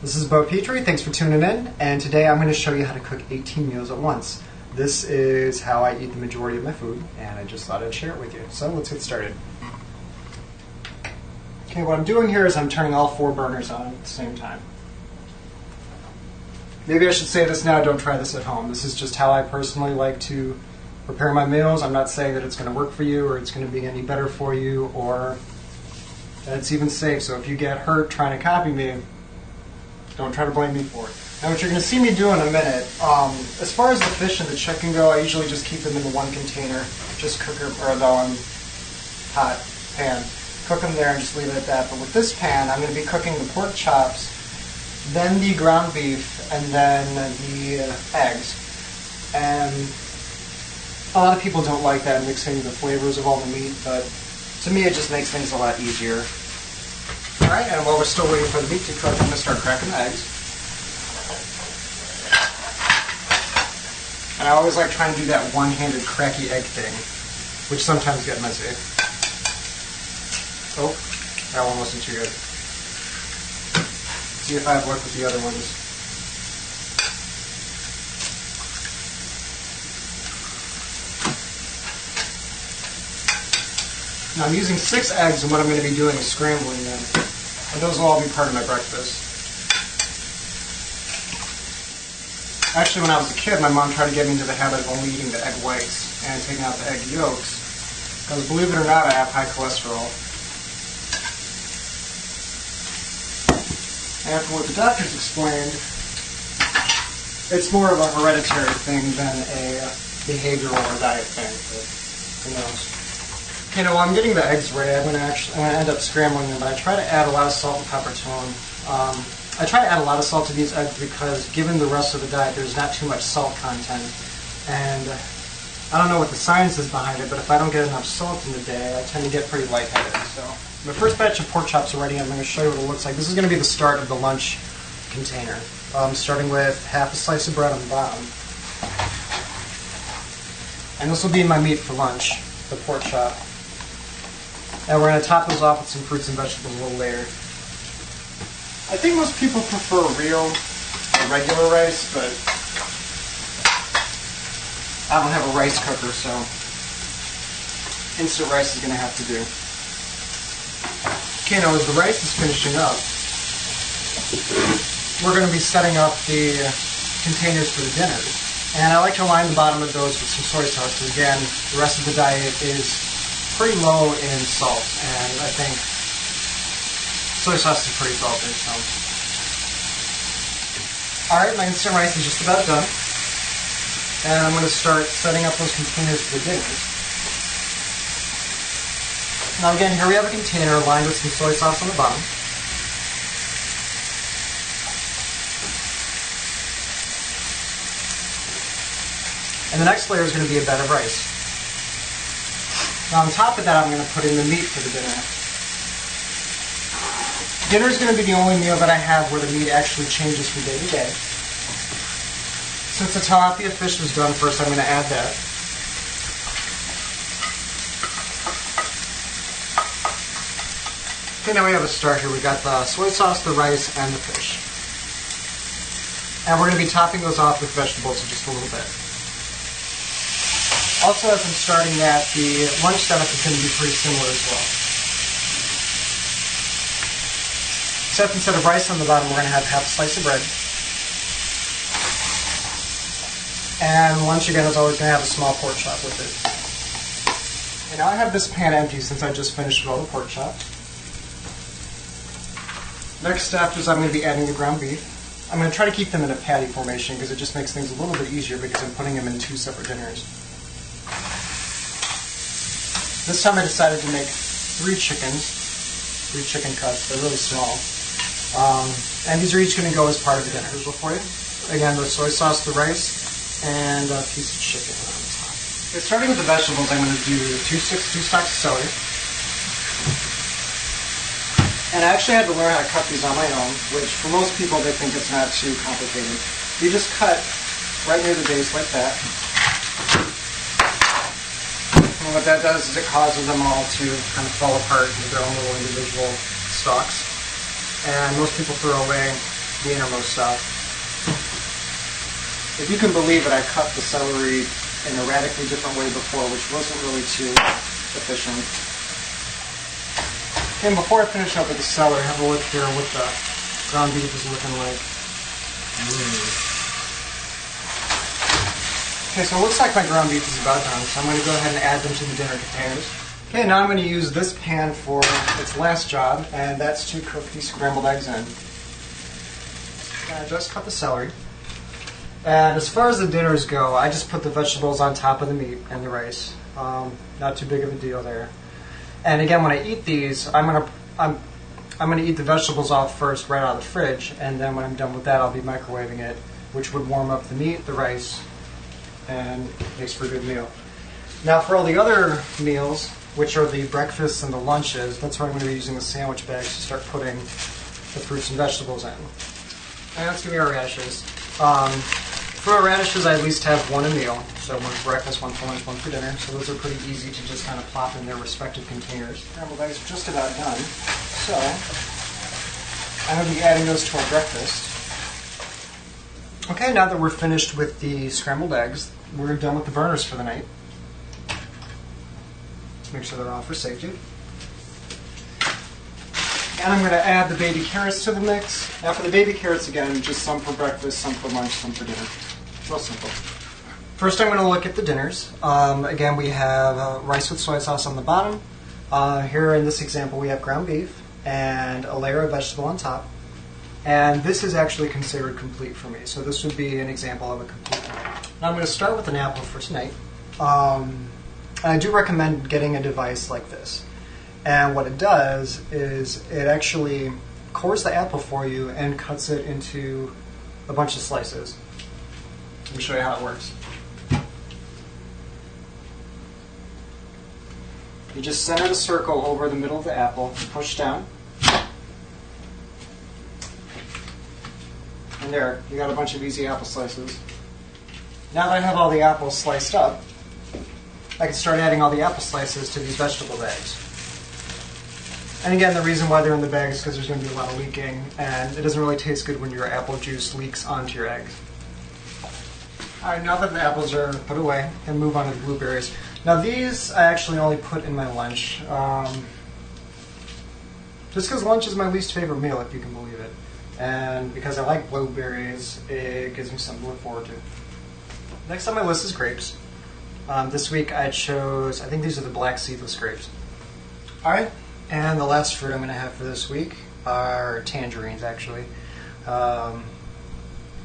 This is Beau Petrea, thanks for tuning in, and today I'm going to show you how to cook 18 meals at once. This is how I eat the majority of my food, and I just thought I'd share it with you. So let's get started. Okay, what I'm doing here is I'm turning all 4 burners on at the same time. Maybe I should say this now, don't try this at home. This is just how I personally like to prepare my meals. I'm not saying that it's going to work for you, or it's going to be any better for you, or that it's even safe. So if you get hurt trying to copy me, don't try to blame me for it. Now what you're going to see me do in a minute, as far as the fish and the chicken go, I usually just keep them in the one container, just cook them, or the hot pan. Cook them there and just leave it at that. But with this pan, I'm going to be cooking the pork chops, then the ground beef, and then the eggs. And a lot of people don't like that, mixing the flavors of all the meat, but to me it just makes things a lot easier. Alright, and while we're still waiting for the meat to cook, I'm going to start cracking the eggs. And I always like trying to do that one-handed cracky egg thing, which sometimes gets messy. Oh, that one wasn't too good. See if I have luck with the other ones. Now I'm using 6 eggs, and what I'm going to be doing is scrambling them. And those will all be part of my breakfast. Actually, when I was a kid, my mom tried to get me into the habit of only eating the egg whites and taking out the egg yolks. Because believe it or not, I have high cholesterol. And from what the doctors explained, it's more of a hereditary thing than a behavioral or diet thing. But who knows? You know, while I'm getting the eggs ready, I'm going to end up scrambling them, but I try to add a lot of salt and pepper to them. I try to add a lot of salt to these eggs because, given the rest of the diet, there's not too much salt content. And I don't know what the science is behind it, but if I don't get enough salt in the day, I tend to get pretty lightheaded. So, the first batch of pork chops are ready. I'm going to show you what it looks like. This is going to be the start of the lunch container. Starting with half a slice of bread on the bottom. And this will be my meat for lunch, the pork chop. And we're going to top those off with some fruits and vegetables a little later. I think most people prefer real or regular rice, but I don't have a rice cooker, so instant rice is going to have to do. Okay, now as the rice is finishing up, we're going to be setting up the containers for the dinner. And I like to line the bottom of those with some soy sauce, because again, the rest of the diet is pretty low in salt, and I think soy sauce is pretty salty. So, alright, my instant rice is just about done, and I'm going to start setting up those containers for the dinners. Now again, here we have a container lined with some soy sauce on the bottom. And the next layer is going to be a bed of rice. Now on top of that, I'm going to put in the meat for the dinner. Dinner is going to be the only meal that I have where the meat actually changes from day to day. Since the tilapia fish was done first, I'm going to add that. Okay, now we have a start here. We've got the soy sauce, the rice, and the fish. And we're going to be topping those off with vegetables in just a little bit. Also, as I'm starting that, the lunch setup is going to be pretty similar as well. Except instead of rice on the bottom, we're going to have half a slice of bread. And lunch, again, is always going to have a small pork chop with it. And now I have this pan empty since I just finished with all the pork chops. Next step is I'm going to be adding the ground beef. I'm going to try to keep them in a patty formation because it just makes things a little bit easier because I'm putting them in 2 separate dinners. This time I decided to make 3 chicken cuts. They're really small. And these are each going to go as part of the dinner. For you. Again, the soy sauce, the rice, and a piece of chicken on top. Okay, starting with the vegetables, I'm going to do 2 stalks of celery. And I actually had to learn how to cut these on my own, which for most people they think it's not too complicated. You just cut right near the base like that. And what that does is it causes them all to kind of fall apart into their own little individual stalks. And most people throw away the innermost stuff. If you can believe it, I cut the celery in a radically different way before, which wasn't really too efficient. And before I finish up with the celery, have a look here what the ground beef is looking like. Okay, so it looks like my ground beef is about done, so I'm going to go ahead and add them to the dinner containers. Okay, now I'm going to use this pan for its last job, and that's to cook these scrambled eggs in. I just cut the celery. And as far as the dinners go, I just put the vegetables on top of the meat and the rice. Not too big of a deal there. And again, when I eat these, I'm gonna eat the vegetables off first, right out of the fridge, and then when I'm done with that, I'll be microwaving it, which would warm up the meat, the rice, and makes for a good meal. Now, for all the other meals, which are the breakfasts and the lunches, that's where I'm going to be using the sandwich bags to start putting the fruits and vegetables in. And let's give me our radishes. For our radishes, I at least have one a meal. So one for breakfast, one for lunch, one for dinner. So those are pretty easy to just kind of plop in their respective containers. Scrambled eggs are just about done. So I'm going to be adding those to our breakfast. Okay, now that we're finished with the scrambled eggs, we're done with the burners for the night. Let's make sure they're off for safety. And I'm going to add the baby carrots to the mix. Now for the baby carrots, again, just some for breakfast, some for lunch, some for dinner. Real simple. First I'm going to look at the dinners. Again, we have rice with soy sauce on the bottom. Here in this example we have ground beef and a layer of vegetable on top. And this is actually considered complete for me, so this would be an example of a complete meal. Now I'm going to start with an apple for tonight. I do recommend getting a device like this. And what it does is it actually cores the apple for you and cuts it into a bunch of slices. Let me show you how it works. You just center the circle over the middle of the apple, push down. And there, you got a bunch of easy apple slices. Now that I have all the apples sliced up, I can start adding all the apple slices to these vegetable bags. And again, the reason why they're in the bag is because there's going to be a lot of leaking, and it doesn't really taste good when your apple juice leaks onto your eggs. Alright, now that the apples are put away, and move on to the blueberries. Now these I actually only put in my lunch, just because lunch is my least favorite meal, if you can believe it. And because I like blueberries, it gives me something to look forward to. Next on my list is grapes. This week I chose, I think these are the black seedless grapes. Alright, and the last fruit I'm going to have for this week are tangerines, actually. My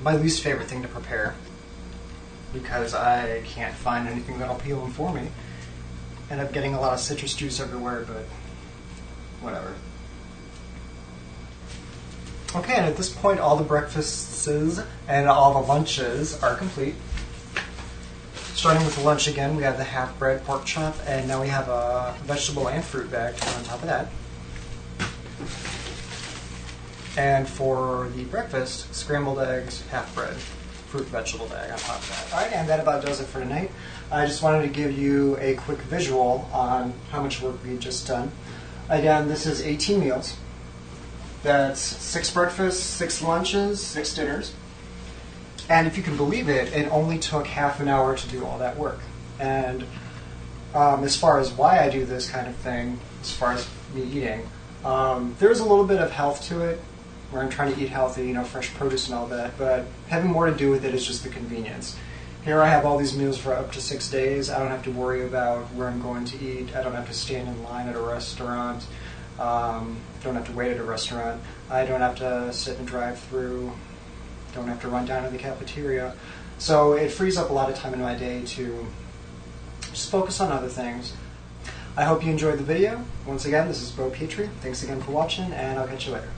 least favorite thing to prepare, because I can't find anything that'll peel them for me. End up getting a lot of citrus juice everywhere, but whatever. Okay, and at this point all the breakfasts and all the lunches are complete. Starting with the lunch again, we have the half bread pork chop, and now we have a vegetable and fruit bag to put on top of that. And for the breakfast, scrambled eggs, half bread, fruit vegetable bag on top of that. Alright, and that about does it for tonight. I just wanted to give you a quick visual on how much work we had just done. Again, this is 18 meals. That's 6 breakfasts, 6 lunches, 6 dinners. And if you can believe it, it only took half an hour to do all that work. And as far as why I do this kind of thing, as far as me eating, there's a little bit of health to it, where I'm trying to eat healthy, fresh produce and all that, but having more to do with it is just the convenience. Here I have all these meals for up to 6 days. I don't have to worry about where I'm going to eat. I don't have to stand in line at a restaurant. Don't have to wait at a restaurant. I don't have to sit and drive through. Don't have to run down to the cafeteria. So it frees up a lot of time in my day to just focus on other things. I hope you enjoyed the video. Once again, this is Beau Petrea. Thanks again for watching, and I'll catch you later.